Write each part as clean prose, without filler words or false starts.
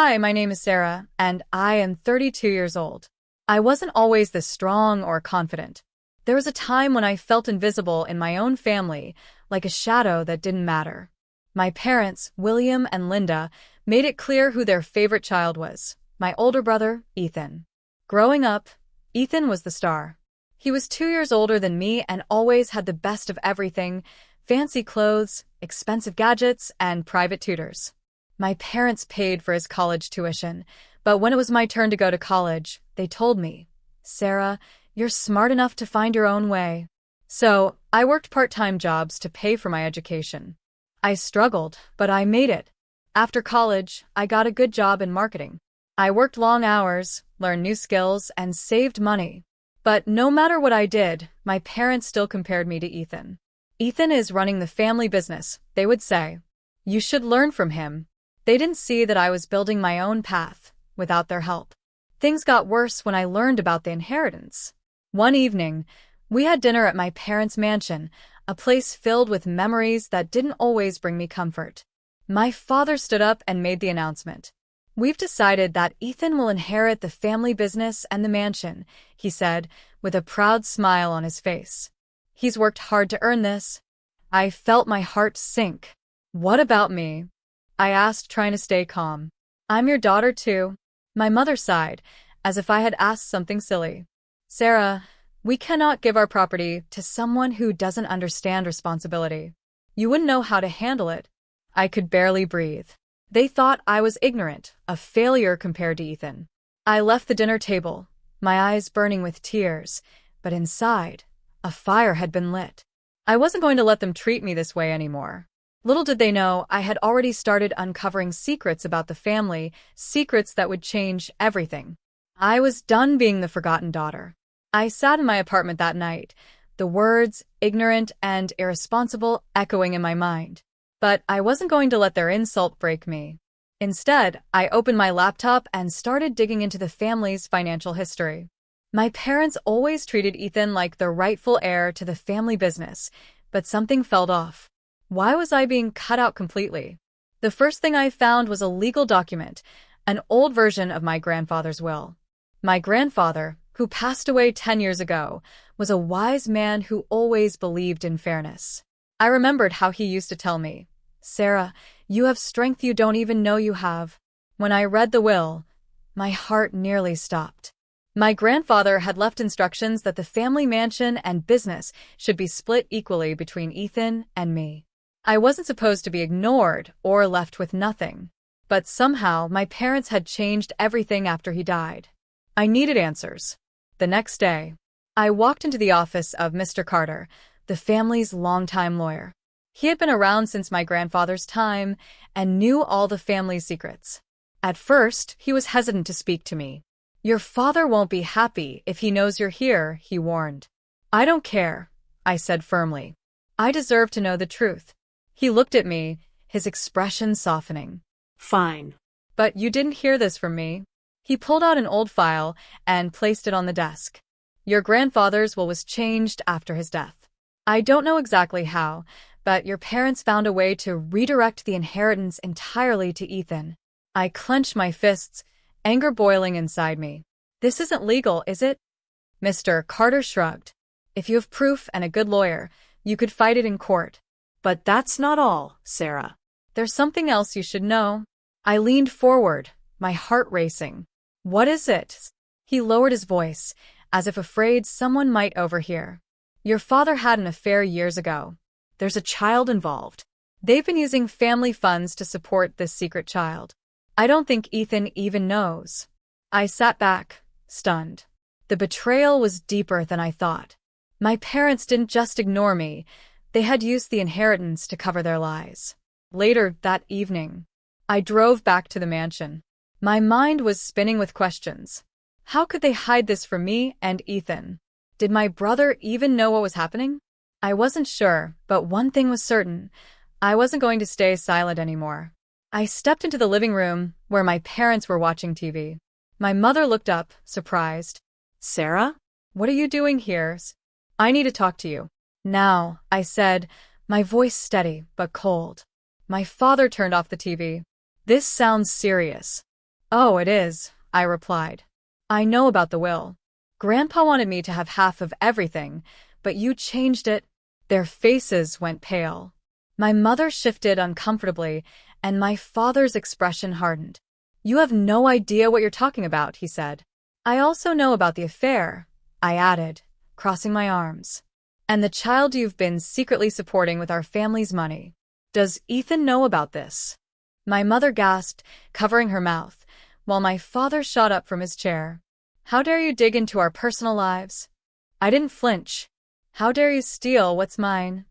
Hi, my name is Sarah, and I am 32 years old. I wasn't always this strong or confident. There was a time when I felt invisible in my own family, like a shadow that didn't matter. My parents, William and Linda, made it clear who their favorite child was, my older brother, Ethan. Growing up, Ethan was the star. He was 2 years older than me and always had the best of everything: fancy clothes, expensive gadgets, and private tutors. My parents paid for his college tuition, but when it was my turn to go to college, they told me, "Sarah, you're smart enough to find your own way." So, I worked part-time jobs to pay for my education. I struggled, but I made it. After college, I got a good job in marketing. I worked long hours, learned new skills, and saved money. But no matter what I did, my parents still compared me to Ethan. "Ethan is running the family business," they would say. "You should learn from him." They didn't see that I was building my own path, without their help. Things got worse when I learned about the inheritance. One evening, we had dinner at my parents' mansion, a place filled with memories that didn't always bring me comfort. My father stood up and made the announcement. "We've decided that Ethan will inherit the family business and the mansion," he said, with a proud smile on his face. "He's worked hard to earn this." I felt my heart sink. "What about me?" I asked, trying to stay calm. "I'm your daughter too." My mother sighed, as if I had asked something silly. "Sarah, we cannot give our property to someone who doesn't understand responsibility. You wouldn't know how to handle it." I could barely breathe. They thought I was ignorant, a failure compared to Ethan. I left the dinner table, my eyes burning with tears, but inside, a fire had been lit. I wasn't going to let them treat me this way anymore. Little did they know I had already started uncovering secrets about the family, secrets that would change everything. I was done being the forgotten daughter. I sat in my apartment that night, the words ignorant and irresponsible echoing in my mind. But I wasn't going to let their insult break me. Instead, I opened my laptop and started digging into the family's financial history. My parents always treated Ethan like the rightful heir to the family business, but something felt off. Why was I being cut out completely? The first thing I found was a legal document, an old version of my grandfather's will. My grandfather, who passed away 10 years ago, was a wise man who always believed in fairness. I remembered how he used to tell me, "Sarah, you have strength you don't even know you have." When I read the will, my heart nearly stopped. My grandfather had left instructions that the family mansion and business should be split equally between Ethan and me. I wasn't supposed to be ignored or left with nothing. But somehow my parents had changed everything after he died. I needed answers. The next day, I walked into the office of Mr. Carter, the family's longtime lawyer. He had been around since my grandfather's time and knew all the family's secrets. At first, he was hesitant to speak to me. "Your father won't be happy if he knows you're here," he warned. "I don't care," I said firmly. "I deserve to know the truth." He looked at me, his expression softening. "Fine. "But you didn't hear this from me." He pulled out an old file and placed it on the desk. "Your grandfather's will was changed after his death. I don't know exactly how, but your parents found a way to redirect the inheritance entirely to Ethan." I clenched my fists, anger boiling inside me. "This isn't legal, is it?" Mr. Carter shrugged. "If you have proof and a good lawyer, you could fight it in court." But that's not all, Sarah. "There's something else you should know." I leaned forward, my heart racing. "What is it?" He lowered his voice, as if afraid someone might overhear. "Your father had an affair years ago. There's a child involved. They've been using family funds to support this secret child. I don't think Ethan even knows." I sat back, stunned. The betrayal was deeper than I thought. My parents didn't just ignore me. They had used the inheritance to cover their lies. Later that evening, I drove back to the mansion. My mind was spinning with questions. How could they hide this from me and Ethan? Did my brother even know what was happening? I wasn't sure, but one thing was certain. I wasn't going to stay silent anymore. I stepped into the living room, where my parents were watching TV. My mother looked up, surprised. "Sarah? What are you doing here?" "I need to talk to you." "Now," I said, my voice steady but cold. My father turned off the TV. "This sounds serious." Oh, it is, I replied. I know about the will. Grandpa wanted me to have half of everything, but you changed it. Their faces went pale. My mother shifted uncomfortably, and my father's expression hardened. You have no idea what you're talking about, he said. I also know about the affair, I added, crossing my arms. And the child you've been secretly supporting with our family's money. Does Ethan know about this? My mother gasped, covering her mouth, while my father shot up from his chair. How dare you dig into our personal lives? I didn't flinch. How dare you steal what's mine?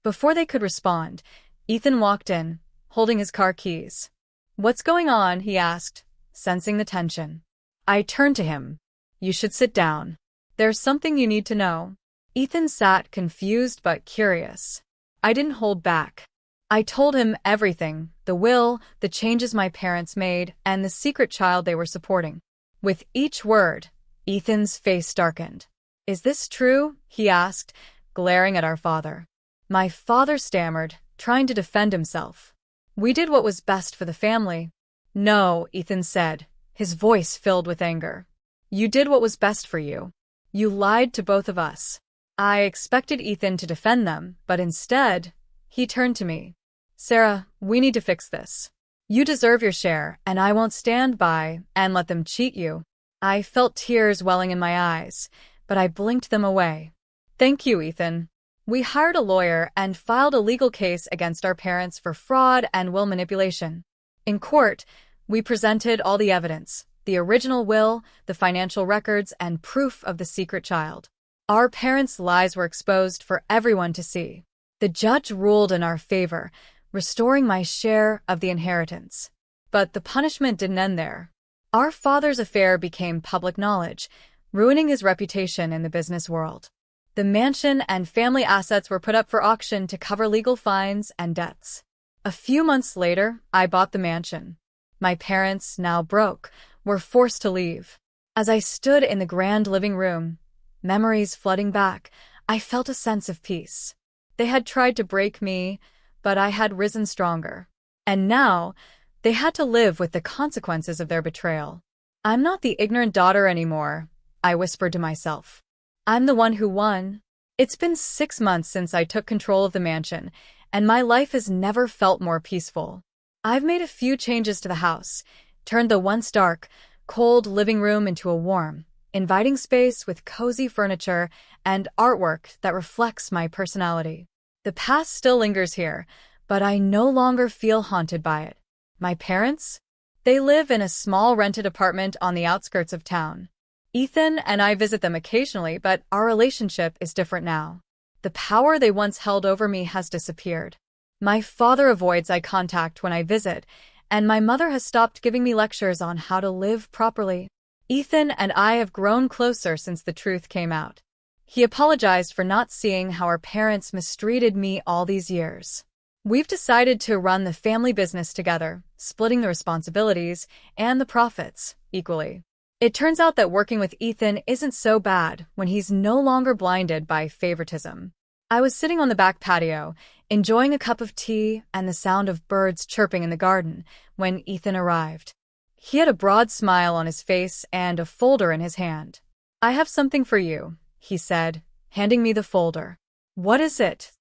Before they could respond, Ethan walked in, holding his car keys. What's going on? He asked, sensing the tension. I turned to him. You should sit down. There's something you need to know. Ethan sat confused but curious. I didn't hold back. I told him everything, the will, the changes my parents made, and the secret child they were supporting. With each word, Ethan's face darkened. Is this true? He asked, glaring at our father. My father stammered, trying to defend himself. We did what was best for the family. No, Ethan said, his voice filled with anger. You did what was best for you. You lied to both of us. I expected Ethan to defend them, but instead, he turned to me. Sarah, we need to fix this. You deserve your share, and I won't stand by and let them cheat you. I felt tears welling in my eyes, but I blinked them away. Thank you, Ethan. We hired a lawyer and filed a legal case against our parents for fraud and will manipulation. In court, we presented all the evidence, the original will, the financial records, and proof of the secret child. Our parents' lies were exposed for everyone to see. The judge ruled in our favor, restoring my share of the inheritance. But the punishment didn't end there. Our father's affair became public knowledge, ruining his reputation in the business world. The mansion and family assets were put up for auction to cover legal fines and debts. A few months later, I bought the mansion. My parents, now broke, were forced to leave. As I stood in the grand living room, memories flooding back, I felt a sense of peace. They had tried to break me, but I had risen stronger. And now, they had to live with the consequences of their betrayal. I'm not the ignorant daughter anymore, I whispered to myself. I'm the one who won. It's been 6 months since I took control of the mansion, and my life has never felt more peaceful. I've made a few changes to the house, turned the once dark, cold living room into a warm, inviting space with cozy furniture and artwork that reflects my personality. The past still lingers here, but I no longer feel haunted by it. My parents? They live in a small rented apartment on the outskirts of town. Ethan and I visit them occasionally, but our relationship is different now. The power they once held over me has disappeared. My father avoids eye contact when I visit, and my mother has stopped giving me lectures on how to live properly. Ethan and I have grown closer since the truth came out. He apologized for not seeing how our parents mistreated me all these years. We've decided to run the family business together, splitting the responsibilities and the profits equally. It turns out that working with Ethan isn't so bad when he's no longer blinded by favoritism. I was sitting on the back patio, enjoying a cup of tea and the sound of birds chirping in the garden, when Ethan arrived. He had a broad smile on his face and a folder in his hand. I have something for you, he said, handing me the folder. What is it?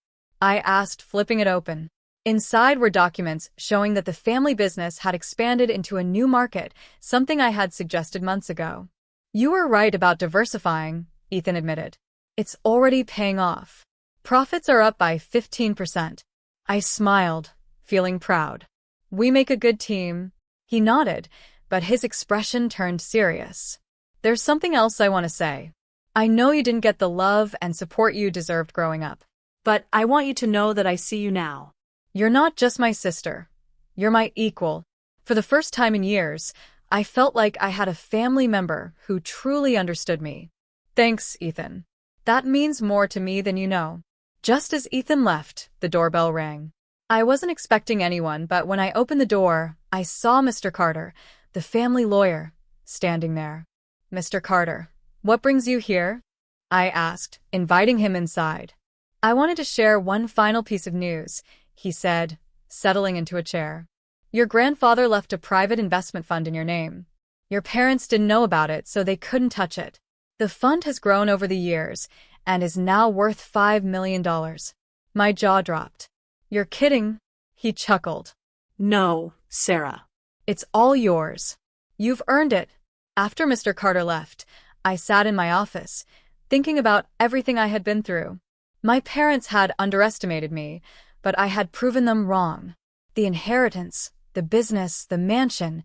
I asked, flipping it open. Inside were documents showing that the family business had expanded into a new market, something I had suggested months ago. You were right about diversifying, Ethan admitted. It's already paying off. Profits are up by 15%. I smiled, feeling proud. We make a good team. He nodded, but his expression turned serious. There's something else I want to say. I know you didn't get the love and support you deserved growing up. But I want you to know that I see you now. You're not just my sister. You're my equal. For the first time in years, I felt like I had a family member who truly understood me. Thanks, Ethan. That means more to me than you know. Just as Ethan left, the doorbell rang. I wasn't expecting anyone, but when I opened the door, I saw Mr. Carter, the family lawyer, standing there. Mr. Carter, what brings you here? I asked, inviting him inside. I wanted to share one final piece of news, he said, settling into a chair. Your grandfather left a private investment fund in your name. Your parents didn't know about it, so they couldn't touch it. The fund has grown over the years and is now worth $5 million. My jaw dropped. You're kidding? He chuckled. No, Sarah. It's all yours. You've earned it. After Mr. Carter left, I sat in my office, thinking about everything I had been through. My parents had underestimated me, but I had proven them wrong. The inheritance, the business, the mansion,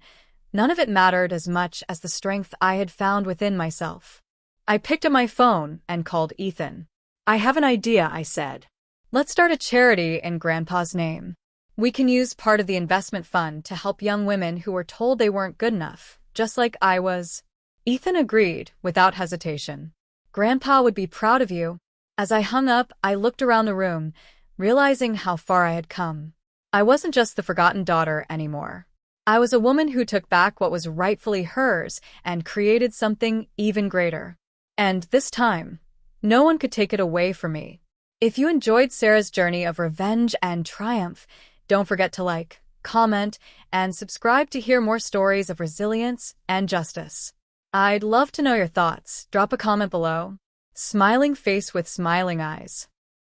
none of it mattered as much as the strength I had found within myself. I picked up my phone and called Ethan. I have an idea, I said. Let's start a charity in Grandpa's name. We can use part of the investment fund to help young women who were told they weren't good enough, just like I was. Ethan agreed without hesitation. Grandpa would be proud of you. As I hung up, I looked around the room, realizing how far I had come. I wasn't just the forgotten daughter anymore. I was a woman who took back what was rightfully hers and created something even greater. And this time, no one could take it away from me. If you enjoyed Sarah's journey of revenge and triumph, don't forget to like, comment, and subscribe to hear more stories of resilience and justice. I'd love to know your thoughts. Drop a comment below. Smiling face with smiling eyes.